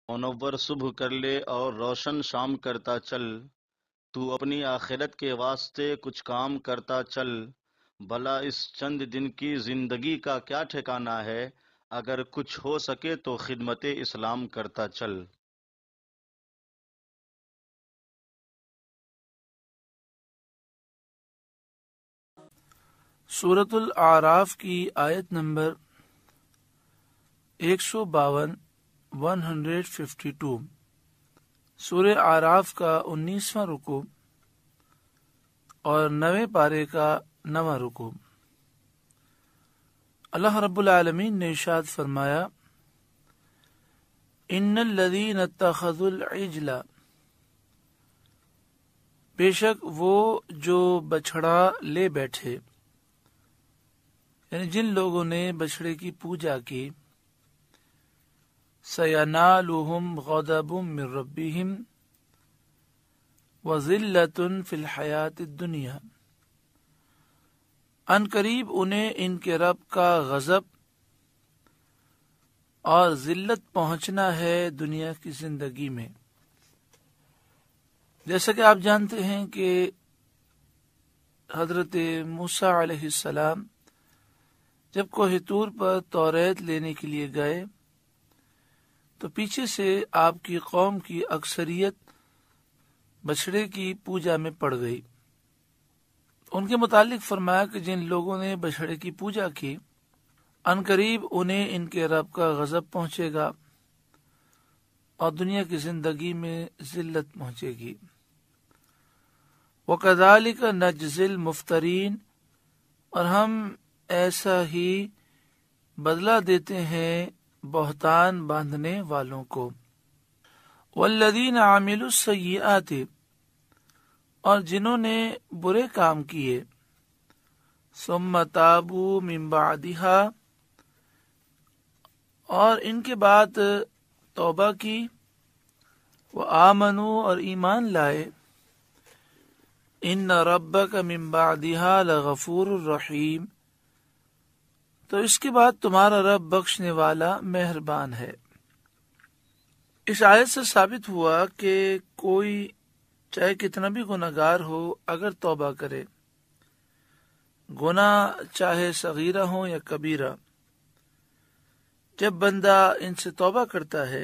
منور صبح کر لے اور روشن شام کرتا چل، تو اپنی آخرت کے واسطے کچھ کام کرتا چل، بھلا اس چند دن کی زندگی کا کیا ٹھکانہ ہے، اگر کچھ ہو سکے تو خدمت اسلام کرتا چل۔ سورۃ الاعراف کی آیت نمبر 152 152۔ سورہ اعراف کا 19واں رکوع اور 9ویں پارے کا 9واں رکوع۔ اللہ رب العالمین نے ارشاد فرمایا، ان الذین اتخذوا العجل، بے شک وہ جو بچھڑا لے بیٹھے، یعنی جن لوگوں نے بچھڑے کی پوجا کی، سینالہم غضب من ربہم وذلۃ فی الحیاۃ الدنیا، ان قریب انہیں ان کے رب کا غضب اور ذلت پہنچنا ہے دنیا کی زندگی میں۔ جیسا کہ آپ جانتے ہیں کہ حضرت موسیٰ علیہ السلام جب کوہ طور پر توریت لینے کے لیے گئے تو پیچھے سے آپ کی قوم کی اکثریت بچھڑے کی پوجا میں پڑ گئی۔ ان کے متعلق فرمایا کہ جن لوگوں نے بچھڑے کی پوجا کی، ان قریب انہیں ان کے رب کا غضب پہنچے گا اور دنیا کی زندگی میں ذلت پہنچے گی۔ وَكَذَلِكَ نَجْزِي الْمُفْتَرِينَ، اور ہم ایسا ہی بدلہ دیتے ہیں بہتان باندھنے والوں کو۔ وَالَّذِينَ عَمِلُوا السَّيِّئَاتِ، اور جنہوں نے برے کام کیے، ثُمَّ تَابُوا مِن بَعْدِهَا، اور ان کے بعد توبہ کی، وَآمَنُوا، اور ایمان لائے، إِنَّ رَبَّكَ مِن بَعْدِهَا لَغَفُورٌ رَحِيمٌ، تو اس کے بعد تمہارا رب بخشنے والا مہربان ہے۔ اس آیت سے ثابت ہوا کہ کوئی چاہے کتنا بھی گناہگار ہو، اگر توبہ کرے، گناہ چاہے صغیرہ ہو یا کبیرہ، جب بندہ ان سے توبہ کرتا ہے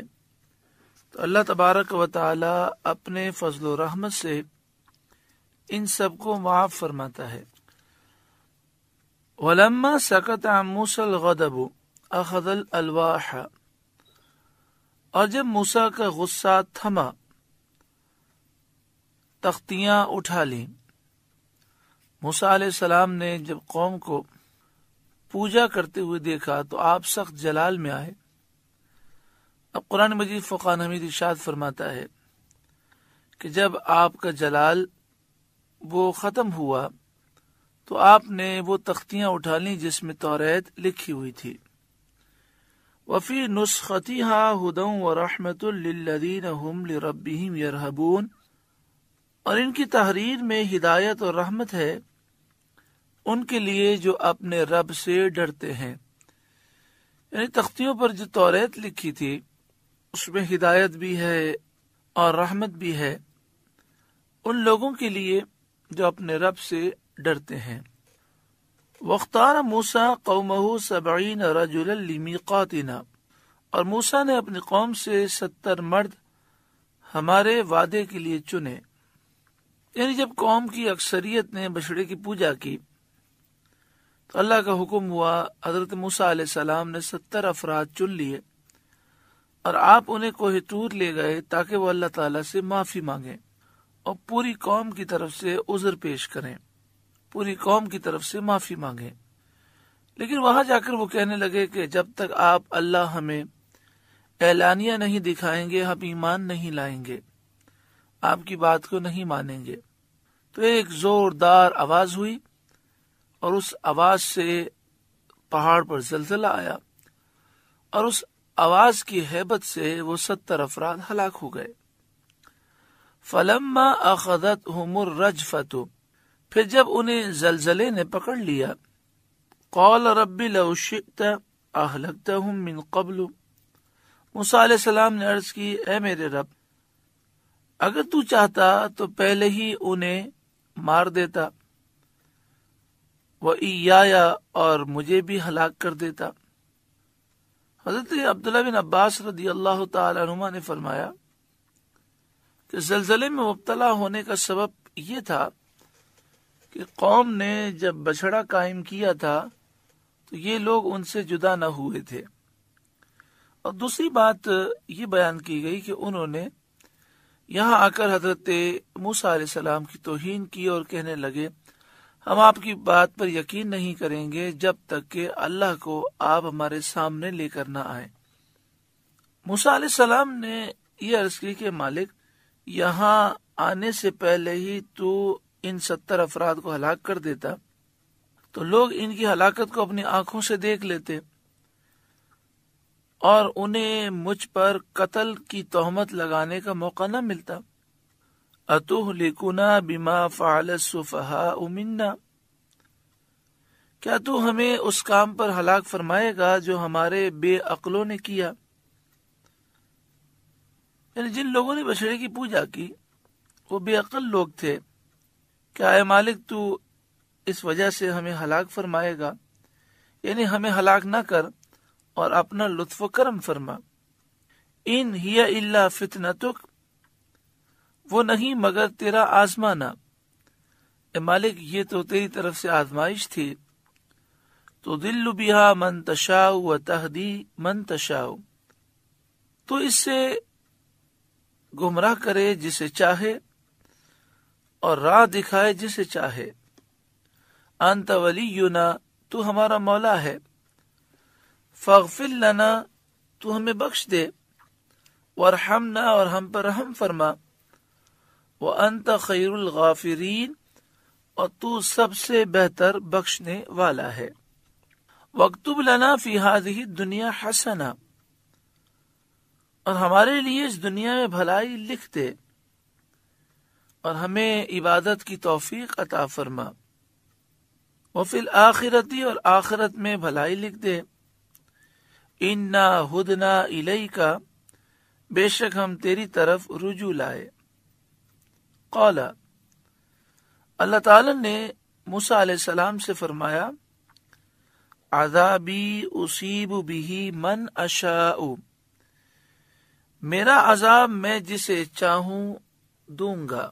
تو اللہ تبارک و تعالی اپنے فضل و رحمت سے ان سب کو معاف فرماتا ہے۔ وَلَمَّا سَكَتَ عَن مُوسَى الْغَضَبُ أَخَذَ الْأَلْوَاحَ، اور جب موسیٰ کا غصہ تھما، تختیاں اٹھا لیں۔ موسیٰ علیہ السلام نے جب قوم کو پوجا کرتے ہوئے دیکھا تو آپ سخت جلال میں آئے۔ اب قرآن مجید فقان حمید ارشاد فرماتا ہے کہ جب آپ کا جلال وہ ختم ہوا تو آپ نے وہ تختیاں اٹھا لیں جس میں توریت لکھی ہوئی تھی۔ وفی نسختها ہدی ورحمۃ للذین هم لربهم یرہبون، اور ان کی تحریر میں ہدایت اور رحمت ہے ان کے لیے جو اپنے رب سے ڈرتے ہیں۔ یعنی تختیوں پر جو توریت لکھی تھی اس میں ہدایت بھی ہے اور رحمت بھی ہے ان لوگوں کے لیے جو اپنے رب سے ڈرتے ہیں۔ وَاخْتَارَ مُوسَىٰ قَوْمَهُ 70 رَجُلًا لِمِيقَاتِنَا، اور موسیٰ نے اپنی قوم سے 70 مرد ہمارے وعدے کے لیے چنے۔ یعنی جب قوم کی اکثریت نے بچھڑے کی پوجا کی تو اللہ کا حکم ہوا، حضرت موسیٰ علیہ السلام نے 70 افراد چن لیے اور آپ انہیں کوہ طور لے گئے تاکہ وہ اللہ تعالیٰ سے معافی مانگیں اور پوری قوم کی طرف سے عذر پیش کریں، پوری قوم کی طرف سے معافی مانگیں۔ لیکن وہاں جا کر وہ کہنے لگے کہ جب تک آپ اللہ ہمیں اعلانیہ نہیں دکھائیں گے ہم ایمان نہیں لائیں گے، آپ کی بات کو نہیں مانیں گے۔ تو ایک زوردار آواز ہوئی اور اس آواز سے پہاڑ پر زلزلہ آیا اور اس آواز کی ہیبت سے وہ 70 افراد ہلاک ہو گئے۔ فَلَمَّا أَخَذَتْهُمُ الرَّجْفَةُ، پھر جب انہیں زلزلے نے پکڑ لیا، قَالَ رَبِّ لَوْ شِئْتَ أَهْلَكْتَهُمْ مِنْ قَبْلُ موسیٰ علیہ السلام نے عرض کی، اے میرے رب، اگر تو چاہتا تو پہلے ہی انہیں مار دیتا، وَإِيَّايَ اور مجھے بھی ہلاک کر دیتا۔ حضرت عبداللہ بن عباس رضی اللہ تعالی عنہما نے فرمایا کہ زلزلے میں مبتلا ہونے کا سبب یہ تھا کہ قوم نے جب بچھڑا قائم کیا تھا تو یہ لوگ ان سے جدا نہ ہوئے تھے، اور دوسری بات یہ بیان کی گئی کہ انہوں نے یہاں آ کر حضرت موسیٰ علیہ السلام کی توہین کی اور کہنے لگے، ہم آپ کی بات پر یقین نہیں کریں گے جب تک کہ اللہ کو آپ ہمارے سامنے لے کر نہ آئیں۔ موسیٰ علیہ السلام نے یہ عرض کی کہ مالک، یہاں آنے سے پہلے ہی تو ان 70 افراد کو ہلاک کر دیتا تو لوگ ان کی ہلاکت کو اپنی آنکھوں سے دیکھ لیتے اور انہیں مجھ پر قتل کی تہمت لگانے کا موقع نہ ملتا۔ أَتُهْلِكُنَا بِمَا فَعَلَ السُّفَهَاءُ مِنَّا، کیا تو ہمیں اس کام پر ہلاک فرمائے گا جو ہمارے بے عقلوں نے کیا؟ یعنی جن لوگوں نے بچڑے کی پوجا کی وہ بے عقل لوگ تھے، کیا اے مالک تو اس وجہ سے ہمیں ہلاک فرمائے گا؟ یعنی ہمیں ہلاک نہ کر اور اپنا لطف و کرم فرما۔ ان ہی الا فتنتک، وہ نہیں مگر تیرا آزمانا، اے مالک یہ تو تیری طرف سے آزمائش تھی۔ تضل بہا من تشاء و تہدی من تشاء، تو اس سے گمراہ کرے جسے چاہے اور راہ دکھائے جسے چاہے۔ انت ولینا، تو ہمارا مولا ہے۔ فاغفر لنا، تو ہمیں بخش دے۔ وارحمنا، اور ہم پر رحم فرما۔ وانت خیر الغافرین، اور تو سب سے بہتر بخشنے والا ہے۔ واکتب لنا فی ہذہ الدنیا حسنہ، اور ہمارے لیے اس دنیا میں بھلائی لکھ دے اور ہمیں عبادت کی توفیق عطا فرما۔ وفی الآخرتی، اور آخرت میں بھلائی لکھ دے۔ انا ہدنا الیک، بے شک ہم تیری طرف رجوع لائے۔ قال، اللہ تعالی نے موسیٰ علیہ السلام سے فرمایا، عذابی اصیب بہ من اشاء، میرا عذاب میں جسے چاہوں دوں گا۔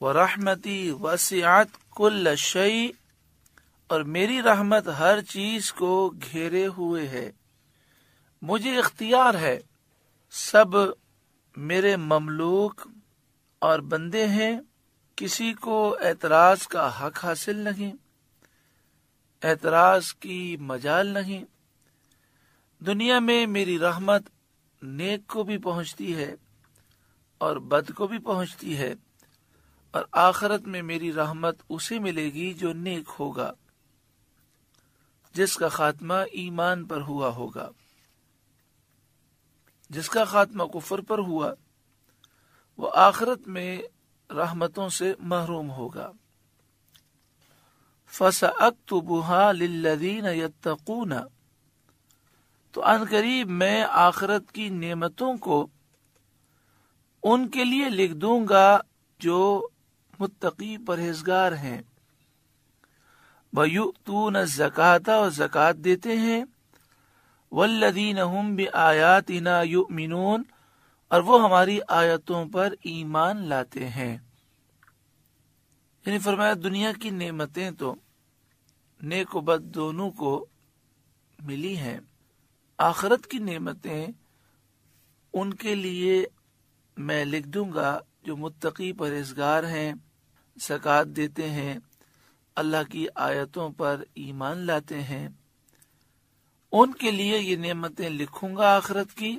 ورحمتی وسعت کل شیء، اور میری رحمت ہر چیز کو گھیرے ہوئے ہے۔ مجھے اختیار ہے، سب میرے مملوک اور بندے ہیں، کسی کو اعتراض کا حق حاصل نہیں، اعتراض کی مجال نہیں۔ دنیا میں میری رحمت نیک کو بھی پہنچتی ہے اور بد کو بھی پہنچتی ہے، اور آخرت میں میری رحمت اسے ملے گی جو نیک ہوگا، جس کا خاتمہ ایمان پر ہوا ہوگا۔ جس کا خاتمہ کفر پر ہوا وہ آخرت میں رحمتوں سے محروم ہوگا۔ فَسَأَكْتُبُهَا لِلَّذِينَ يَتَّقُونَ، تو ان قریب میں آخرت کی نعمتوں کو ان کے لیے لکھ دوں گا جو متقی پرہیزگار ہیں۔ وَيُؤْتُونَ الزَّكَاةَ، اور زکوٰۃ دیتے ہیں۔ وَالَّذِينَ هُمْ بِآيَاتِنَا يُؤْمِنُونَ، اور وہ ہماری آیتوں پر ایمان لاتے ہیں۔ یعنی فرمایا دنیا کی نعمتیں تو نیک و بد دونوں کو ملی ہیں، آخرت کی نعمتیں ان کے لیے میں لکھ دوں گا جو متقی پرہیزگار ہیں، زکوٰۃ دیتے ہیں، اللہ کی آیتوں پر ایمان لاتے ہیں، ان کے لیے یہ نعمتیں لکھوں گا آخرت کی۔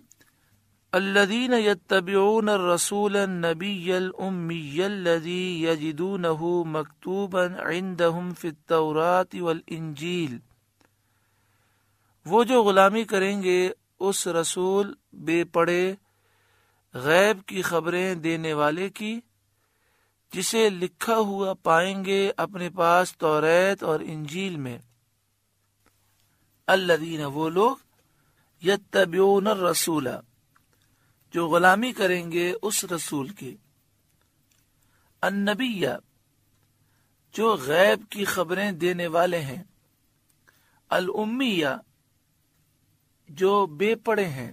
الذین یتبعون الرسول النبی الامی الذی یجدونہ مکتوبا عندہم فی التوراۃ والانجیل، وہ جو غلامی کریں گے اس رسول بے پڑے غیب کی خبریں دینے والے کی، جسے لکھا ہوا پائیں گے اپنے پاس توریت اور انجیل میں۔ الذین، وہ لوگ، یتبعون الرسول، جو غلامی کریں گے اس رسول کی، النبی، جو غیب کی خبریں دینے والے ہیں، الامیہ، جو بے پڑھے ہیں،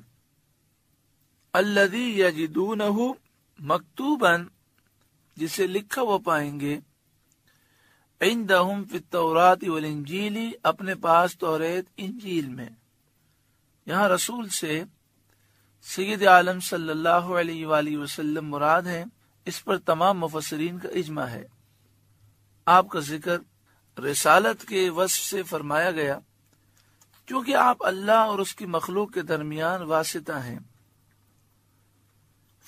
الذی یجدونہ مکتوبا، جسے لکھا وہ پائیں گے، عندہم فی التوراۃ والانجیل، اپنے پاس توریت انجیل میں۔ یہاں رسول سے سید عالم صلی اللہ علیہ وآلہ وسلم مراد ہیں، اس پر تمام مفسرین کا اجماع ہے۔ آپ کا ذکر رسالت کے وصف سے فرمایا گیا کیونکہ آپ اللہ اور اس کی مخلوق کے درمیان واسطہ ہیں،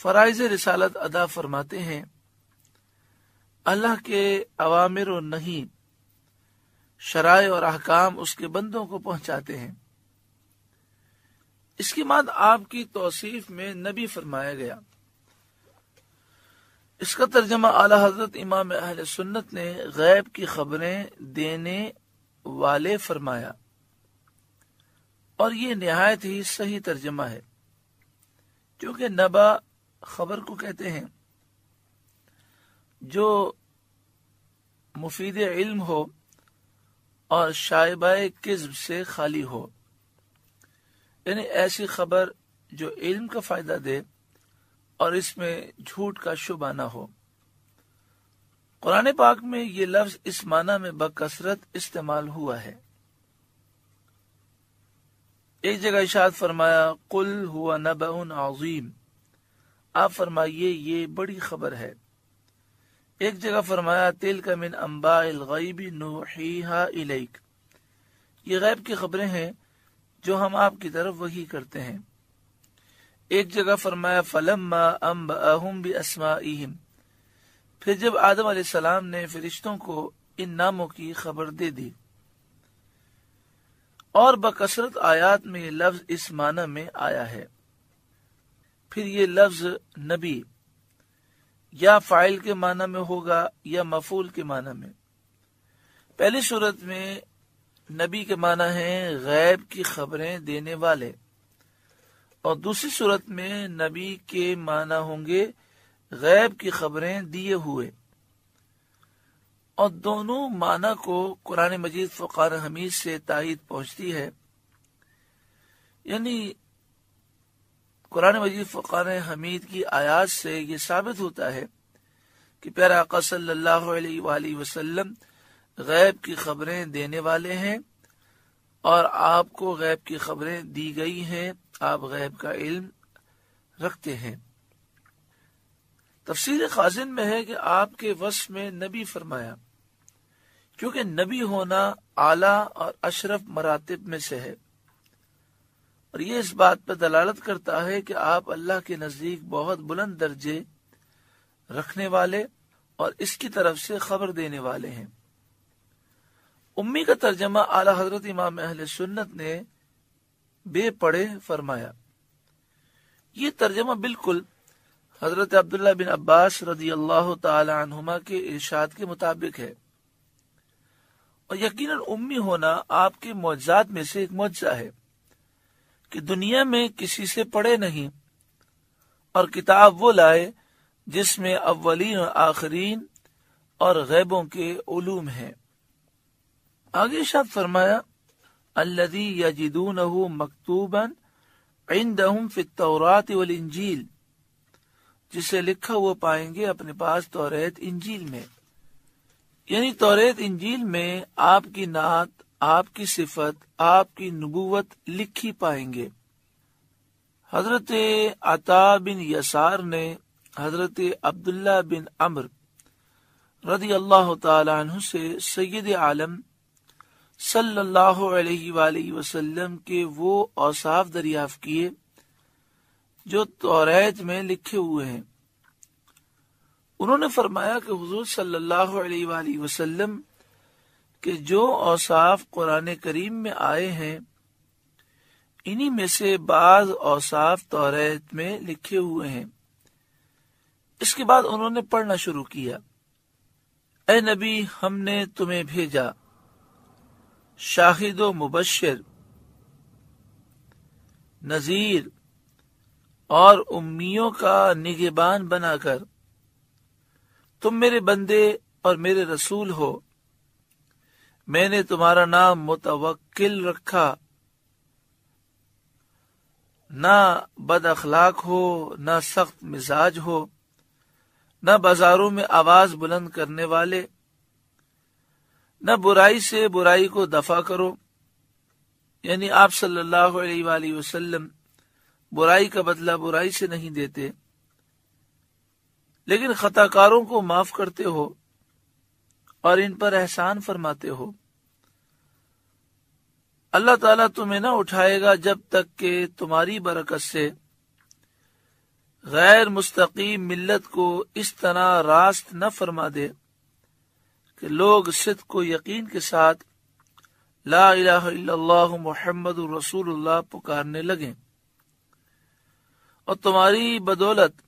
فرائض رسالت ادا فرماتے ہیں، اللہ کے اوامر و نہی، شرائع اور احکام اس کے بندوں کو پہنچاتے ہیں۔ اس کے بعد آپ کی توصیف میں نبی فرمایا گیا۔ اس کا ترجمہ اعلی حضرت امام اہل سنت نے غیب کی خبریں دینے والے فرمایا، اور یہ نہایت ہی صحیح ترجمہ ہے، کیونکہ نبا خبر کو کہتے ہیں جو مفید علم ہو اور شائبہ کذب سے خالی ہو، یعنی ایسی خبر جو علم کا فائدہ دے اور اس میں جھوٹ کا شبہ نہ ہو۔ قرآن پاک میں یہ لفظ اس معنی میں بکثرت استعمال ہوا ہے۔ ایک جگہ ارشاد فرمایا قل هو نبأ عظیم، آپ فرمائیے یہ بڑی خبر ہے۔ ایک جگہ فرمایا تلک من انباء الغیب نوحیہا الیک، یہ غیب کی خبریں ہیں جو ہم آپ کی طرف وحی کرتے ہیں۔ ایک جگہ فرمایا فلما انبأہم باسمائہم، پھر جب آدم علیہ السلام نے فرشتوں کو ان ناموں کی خبر دے دی۔ اور بکثرت آیات میں یہ لفظ اس معنی میں آیا ہے۔ پھر یہ لفظ نبی یا فاعل کے معنی میں ہوگا یا مفعول کے معنی میں۔ پہلی صورت میں نبی کے معنی ہیں غیب کی خبریں دینے والے، اور دوسری صورت میں نبی کے معنی ہوں گے غیب کی خبریں دیے ہوئے، اور دونوں معنی کو قرآن مجید فقار حمید سے تائید پہنچتی ہے۔ یعنی قرآن مجید فقار حمید کی آیات سے یہ ثابت ہوتا ہے کہ پیارا آقا صلی اللہ علیہ وآلہ وسلم غیب کی خبریں دینے والے ہیں، اور آپ کو غیب کی خبریں دی گئی ہیں، آپ غیب کا علم رکھتے ہیں۔ تفسیر خازن میں ہے کہ آپ کے وصف میں نبی فرمایا، کیونکہ نبی ہونا اعلیٰ اور اشرف مراتب میں سے ہے، اور یہ اس بات پر دلالت کرتا ہے کہ آپ اللہ کے نزدیک بہت بلند درجے رکھنے والے اور اس کی طرف سے خبر دینے والے ہیں۔ امی کا ترجمہ اعلی حضرت امام اہل سنت نے بے پڑھے فرمایا۔ یہ ترجمہ بالکل حضرت عبداللہ بن عباس رضی اللہ تعالی عنہما کے ارشاد کے مطابق ہے، اور یقیناً امی ہونا آپ کے معجزات میں سے ایک معجزہ ہے کہ دنیا میں کسی سے پڑھے نہیں، اور کتاب وہ لائے جس میں اولین اور آخرین اور غیبوں کے علوم ہیں۔ آگے ارشاد فرمایا الذی یجدونہ مکتوبا عندہم فی التوراۃ والانجیل، جسے لکھا وہ پائیں گے اپنے پاس توریت انجیل میں، یعنی توریت انجیل میں آپ کی نعت، آپ کی صفت، آپ کی نبوت لکھی پائیں گے۔ حضرت عطا بن یسار نے حضرت عبداللہ بن عمر رضی اللہ تعالی عنہ سے سید عالم صلی اللہ علیہ وآلہ وسلم کے وہ اوصاف دریافت کیے جو توریت میں لکھے ہوئے ہیں۔ انہوں نے فرمایا کہ حضور صلی اللہ علیہ وآلہ وسلم کہ جو اوصاف قرآن کریم میں آئے ہیں انہی میں سے بعض اوصاف توریت میں لکھے ہوئے ہیں۔ اس کے بعد انہوں نے پڑھنا شروع کیا، اے نبی ہم نے تمہیں بھیجا شاہد و مبشر، نذیر اور امیوں کا نگہبان بنا کر تم میرے بندے اور میرے رسول ہو، میں نے تمہارا نام متوکل رکھا، نہ بد اخلاق ہو، نہ سخت مزاج ہو، نہ بازاروں میں آواز بلند کرنے والے، نہ برائی سے برائی کو دفع کرو، یعنی آپ صلی اللہ علیہ وآلہ وسلم برائی کا بدلہ برائی سے نہیں دیتے، لیکن خطا کاروں کو معاف کرتے ہو اور ان پر احسان فرماتے ہو۔ اللہ تعالیٰ تمہیں نہ اٹھائے گا جب تک کہ تمہاری برکت سے غیر مستقیم ملت کو اس طرح راست نہ فرما دے کہ لوگ صدق و یقین کے ساتھ لا الہ الا اللہ محمد رسول اللہ پکارنے لگیں، اور تمہاری بدولت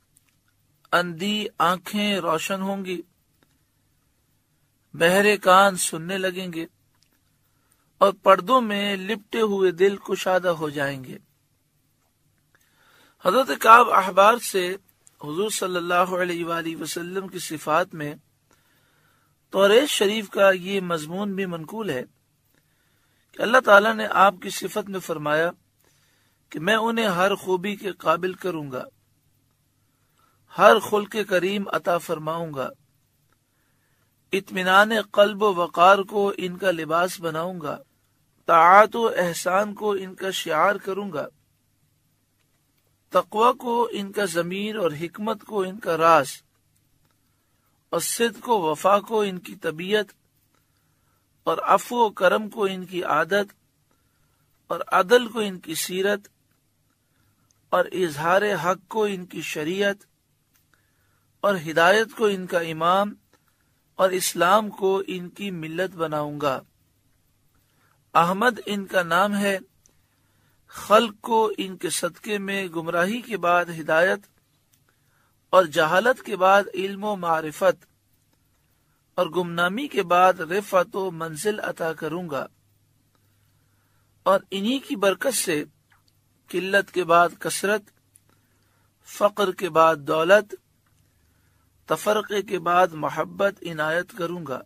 اندھی آنکھیں روشن ہوں گی، بہرے کان سننے لگیں گے، اور پردوں میں لپٹے ہوئے دل کشادہ ہو جائیں گے۔ حضرت کعب احبار سے حضور صلی اللہ علیہ وآلہ وسلم کی صفات میں توریت شریف کا یہ مضمون بھی منقول ہے کہ اللہ تعالیٰ نے آپ کی صفت میں فرمایا کہ میں انہیں ہر خوبی کے قابل کروں گا، ہر خلق کریم عطا فرماؤں گا، اطمینان قلب و وقار کو ان کا لباس بناؤں گا، طاعت و احسان کو ان کا شعار کروں گا، تقوی کو ان کا ضمیر اور حکمت کو ان کا راز، اور صدق و وفا کو ان کی طبیعت، اور عفو و کرم کو ان کی عادت، اور عدل کو ان کی سیرت، اور اظہار حق کو ان کی شریعت، اور ہدایت کو ان کا امام، اور اسلام کو ان کی ملت بناؤں گا۔ احمد ان کا نام ہے، خلق کو ان کے صدقے میں گمراہی کے بعد ہدایت اور جہالت کے بعد علم و معرفت اور گمنامی کے بعد رفعت و منزل عطا کروں گا، اور انہی کی برکت سے قلت کے بعد کثرت، فقر کے بعد دولت، تفرقے کے بعد محبت عنایت کروں گا۔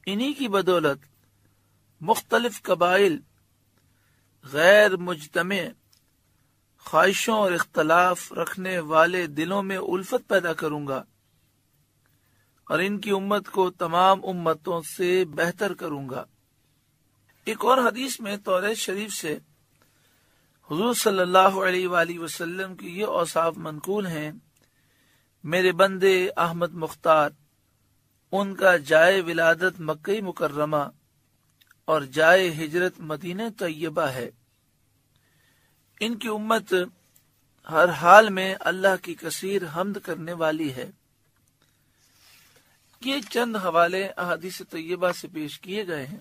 انہی کی بدولت مختلف قبائل غیر مجتمع خواہشوں اور اختلاف رکھنے والے دلوں میں الفت پیدا کروں گا، اور ان کی امت کو تمام امتوں سے بہتر کروں گا۔ ایک اور حدیث میں توریت شریف سے حضور صلی اللہ علیہ وآلہ وسلم کی یہ اوصاف منقول ہیں: میرے بندے احمد مختار، ان کا جائے ولادت مکہ مکرمہ اور جائے ہجرت مدینہ طیبہ ہے۔ ان کی امت ہر حال میں اللہ کی کثیر حمد کرنے والی ہے۔ یہ چند حوالے احادیث طیبہ سے پیش کیے گئے ہیں۔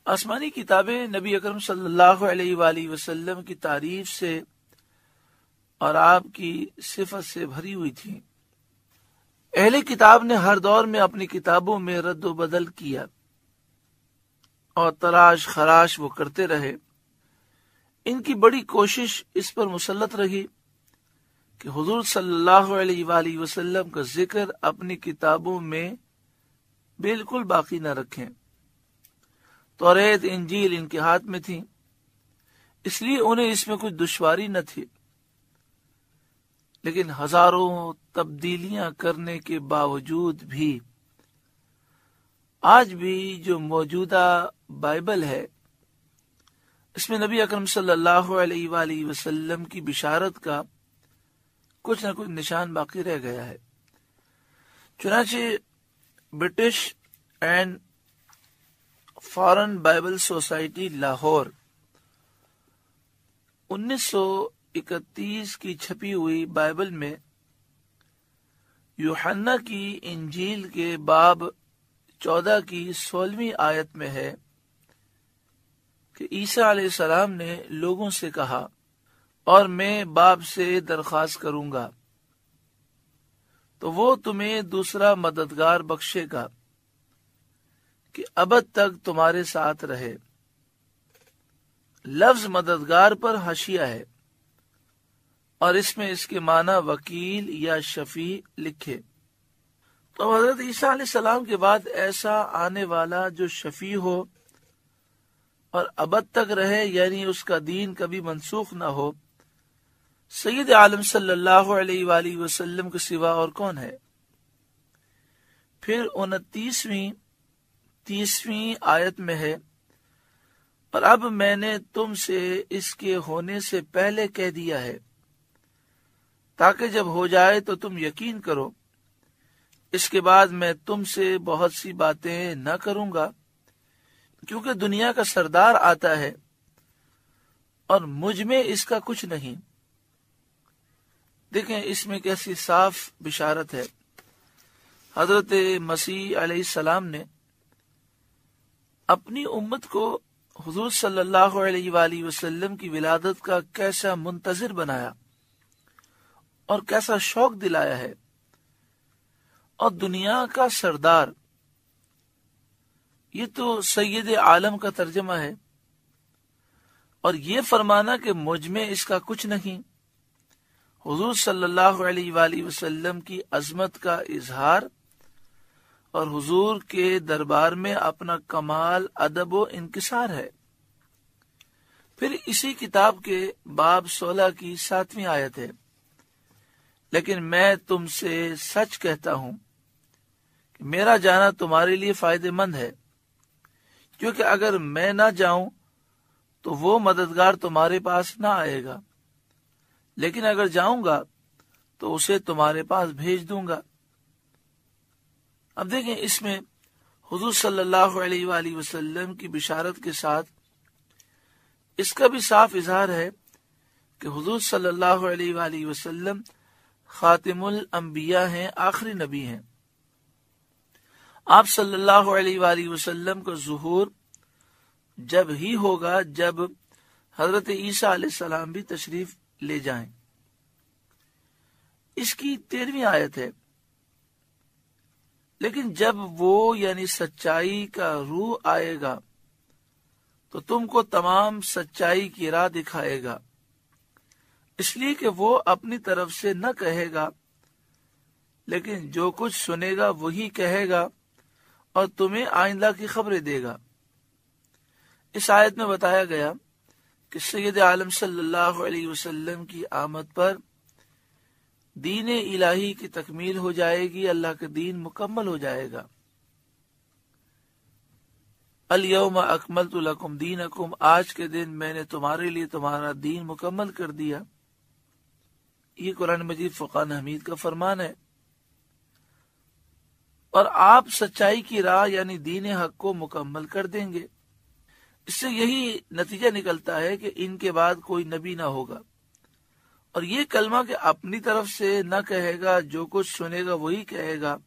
آسمانی کتابیں نبی اکرم صلی اللہ علیہ وآلہ وسلم کی تعریف سے اور آپ کی صفت سے بھری ہوئی تھی۔ اہل کتاب نے ہر دور میں اپنی کتابوں میں رد و بدل کیا اور تراش خراش وہ کرتے رہے۔ ان کی بڑی کوشش اس پر مسلط رہی کہ حضور صلی اللہ علیہ وآلہ وسلم کا ذکر اپنی کتابوں میں بالکل باقی نہ رکھیں۔ توریت انجیل ان کے ہاتھ میں تھی، اس لیے انہیں اس میں کچھ دشواری نہ تھی، لیکن ہزاروں تبدیلیاں کرنے کے باوجود بھی آج بھی جو موجودہ بائبل ہے اس میں نبی اکرم صلی اللہ علیہ وآلہ وسلم کی بشارت کا کچھ نہ کچھ نشان باقی رہ گیا ہے۔ چنانچہ British and foreign Bible society Lahore 1931 کی چھپی ہوئی بائبل میں یوحنا کی انجیل کے باب 14 کی 16ویں آیت میں ہے کہ عیسیٰ علیہ السلام نے لوگوں سے کہا، اور میں باپ سے درخواست کروں گا تو وہ تمہیں دوسرا مددگار بخشے گا کہ ابد تک تمہارے ساتھ رہے، لفظ مددگار پر حاشیہ ہے اور اس میں اس کے معنی وکیل یا شفیع لکھے۔ تو حضرت عیسیٰ علیہ السلام کے بعد ایسا آنے والا جو شفیع ہو اور ابد تک رہے، یعنی اس کا دین کبھی منسوخ نہ ہو، سید عالم صلی اللہ علیہ وآلہ وسلم کے سوا اور کون ہے؟ پھر 29ویں آیت میں ہے، اور اب میں نے تم سے اس کے ہونے سے پہلے کہہ دیا ہے تاکہ جب ہو جائے تو تم یقین کرو۔ اس کے بعد میں تم سے بہت سی باتیں نہ کروں گا، کیونکہ دنیا کا سردار آتا ہے اور مجھ میں اس کا کچھ نہیں۔ دیکھیں اس میں کیسی صاف بشارت ہے۔ حضرت مسیح علیہ السلام نے اپنی امت کو حضور صلی اللہ علیہ وآلہ وسلم کی ولادت کا کیسا منتظر بنایا اور کیسا شوق دلایا ہے، اور دنیا کا سردار، یہ تو سید عالم کا ترجمہ ہے، اور یہ فرمانا کہ مجھ میں اس کا کچھ نہیں، حضور صلی اللہ علیہ وآلہ وسلم کی عظمت کا اظہار اور حضور کے دربار میں اپنا کمال ادب و انکسار ہے۔ پھر اسی کتاب کے باب 16 کی 7ویں آیت ہے، لیکن میں تم سے سچ کہتا ہوں کہ میرا جانا تمہارے لیے فائدہ مند ہے، کیونکہ اگر میں نہ جاؤں تو وہ مددگار تمہارے پاس نہ آئے گا، لیکن اگر جاؤں گا تو اسے تمہارے پاس بھیج دوں گا۔ اب دیکھیں اس میں حضور صلی اللہ علیہ وآلہ وسلم کی بشارت کے ساتھ اس کا بھی صاف اظہار ہے کہ حضور صلی اللہ علیہ وآلہ وسلم خاتم الانبیاء ہیں، آخری نبی ہیں۔ آپ صلی اللہ علیہ وآلہ وسلم کا ظہور جب ہی ہوگا جب حضرت عیسیٰ علیہ السلام بھی تشریف لے جائیں۔ اس کی 13ویں آیت ہے، لیکن جب وہ یعنی سچائی کا روح آئے گا تو تم کو تمام سچائی کی راہ دکھائے گا، اس لیے کہ وہ اپنی طرف سے نہ کہے گا، لیکن جو کچھ سنے گا وہی کہے گا اور تمہیں آئندہ کی خبریں دے گا۔ اس آیت میں بتایا گیا کہ سید عالم صلی اللہ علیہ وسلم کی آمد پر دین الہی کی تکمیل ہو جائے گی، اللہ کا دین مکمل ہو جائے گا۔ الیوم اکملت لکم دینکم، آج کے دن میں نے تمہارے لیے تمہارا دین مکمل کر دیا۔ یہ قرآن مجید فرقان حمید کا فرمان ہے، اور آپ سچائی کی راہ یعنی دین حق کو مکمل کر دیں گے۔ اس سے یہی نتیجہ نکلتا ہے کہ ان کے بعد کوئی نبی نہ ہوگا، اور یہ کلمہ کہ اپنی طرف سے نہ کہے گا، جو کچھ سنے گا وہی کہے گا،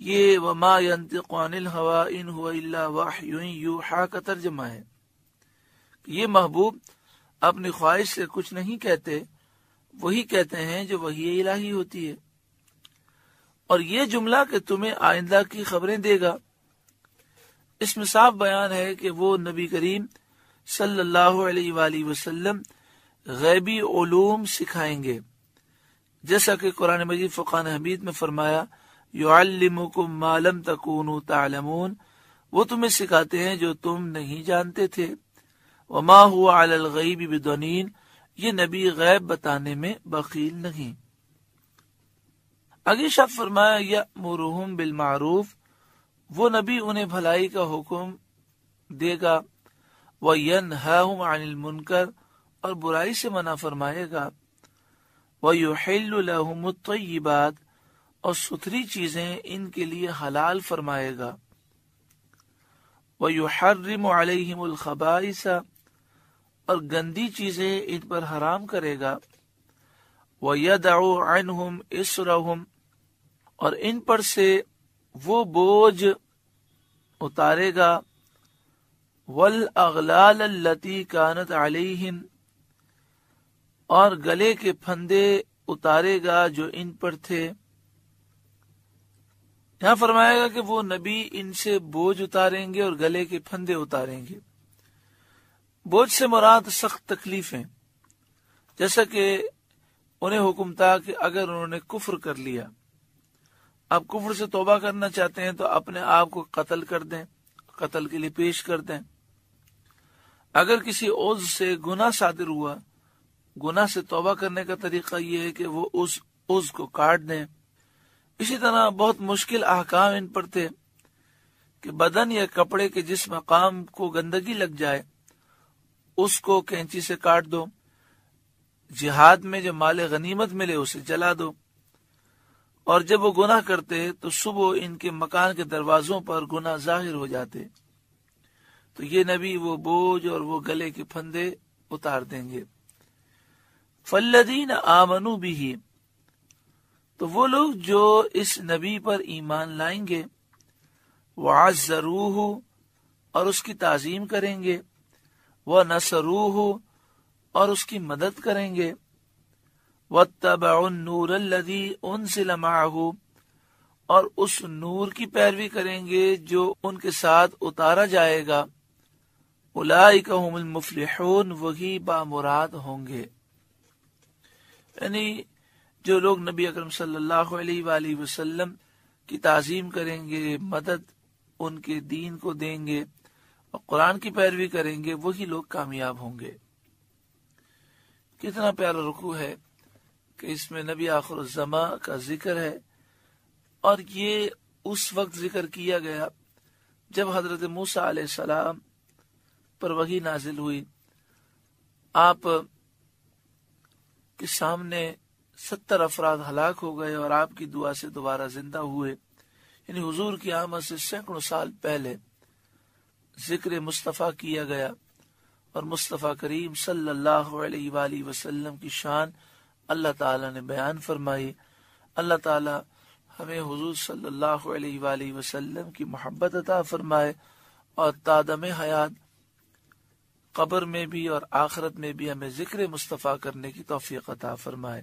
یہ وما ينطق عن الهوى ان هو الا وحی یوحی کا ترجمہ ہے۔ یہ محبوب اپنی خواہش سے کچھ نہیں کہتے، وہی کہتے ہیں جو وحی الہی ہوتی ہے۔ اور یہ جملہ کہ تمہیں آئندہ کی خبریں دے گا، اس میں صاف بیان ہے کہ وہ نبی کریم صلی اللہ علیہ وآلہ وسلم غیبی علوم سکھائیں گے، جیسا کہ قرآن مجید فرقان حمید میں فرمایا یعلمکم ما لم تکونوا تعلمون، وہ تمہیں سکھاتے ہیں جو تم نہیں جانتے تھے۔ وما هو علی الغیب بضنین، یہ نبی غیب بتانے میں بخیل نہیں۔ اگلی شب فرمایا یأمرہم بالمعروف، وہ نبی انہیں بھلائی کا حکم دے گا، وینہاہم عن المنکر، اور برائی سے منع فرمائے گا، ویحل لہم الطیبات، اور ستھری چیزیں ان کے لیے حلال فرمائے گا، ویحرم علیہم الخبائث، اور گندی چیزیں ان پر حرام کرے گا، ویدع عنہم اسرہم، اور ان پر سے وہ بوجھ اتارے گا، والاغلال التي كانت علیہم، اور گلے کے پھندے اتارے گا جو ان پر تھے۔ یہاں فرمائے گا کہ وہ نبی ان سے بوجھ اتاریں گے اور گلے کے پھندے اتاریں گے۔ بوجھ سے مراد سخت تکلیفیں، جیسا کہ انہیں حکم تھا کہ اگر انہوں نے کفر کر لیا، اب کفر سے توبہ کرنا چاہتے ہیں تو اپنے آپ کو قتل کر دیں، قتل کے لیے پیش کر دیں۔ اگر کسی عضو سے گناہ صادر ہوا، گناہ سے توبہ کرنے کا طریقہ یہ ہے کہ وہ اس عضو کو کاٹ دیں۔ اسی طرح بہت مشکل احکام ان پر تھے کہ بدن یا کپڑے کے جس مقام کو گندگی لگ جائے اس کو کینچی سے کاٹ دو، جہاد میں جو مال غنیمت ملے اسے جلا دو، اور جب وہ گناہ کرتے تو صبح ان کے مکان کے دروازوں پر گناہ ظاہر ہو جاتے تو یہ نبی وہ بوجھ اور وہ گلے کے پھندے اتار دیں گے۔ فالذین آمنوا بہ، تو وہ لوگ جو اس نبی پر ایمان لائیں گے، وعزروہ، اور اس کی تعظیم کریں گے، ونصروہ، اور اس کی مدد کریں گے، واتبعوا النور الذی انزل معہ، اور اس نور کی پیروی کریں گے جو ان کے ساتھ اتارا جائے گا، اولئک هم المفلحون، وہی بامراد ہوں گے۔ یعنی جو لوگ نبی اکرم صلی اللہ علیہ وآلہ وسلم کی تعظیم کریں گے، مدد ان کے دین کو دیں گے اور قرآن کی پیروی کریں گے، وہی لوگ کامیاب ہوں گے۔ کتنا پیارا رکوع ہے کہ اس میں نبی آخر الزماں کا ذکر ہے، اور یہ اس وقت ذکر کیا گیا جب حضرت موسیٰ علیہ السلام پر وحی نازل ہوئی، آپ کے سامنے 70 افراد ہلاک ہو گئے اور آپ کی دعا سے دوبارہ زندہ ہوئے۔ یعنی حضور کی آمد سے سینکڑوں سال پہلے ذکر مصطفیٰ کیا گیا، اور مصطفیٰ کریم صلی اللہ علیہ وآلہ وسلم کی شان اللہ تعالیٰ نے بیان فرمائی۔ اللہ تعالیٰ ہمیں حضور صلی اللہ علیہ وآلہ وسلم کی محبت عطا فرمائے، اور تادم حیات قبر میں بھی اور آخرت میں بھی ہمیں ذکر مصطفیٰ کرنے کی توفیق عطا فرمائے۔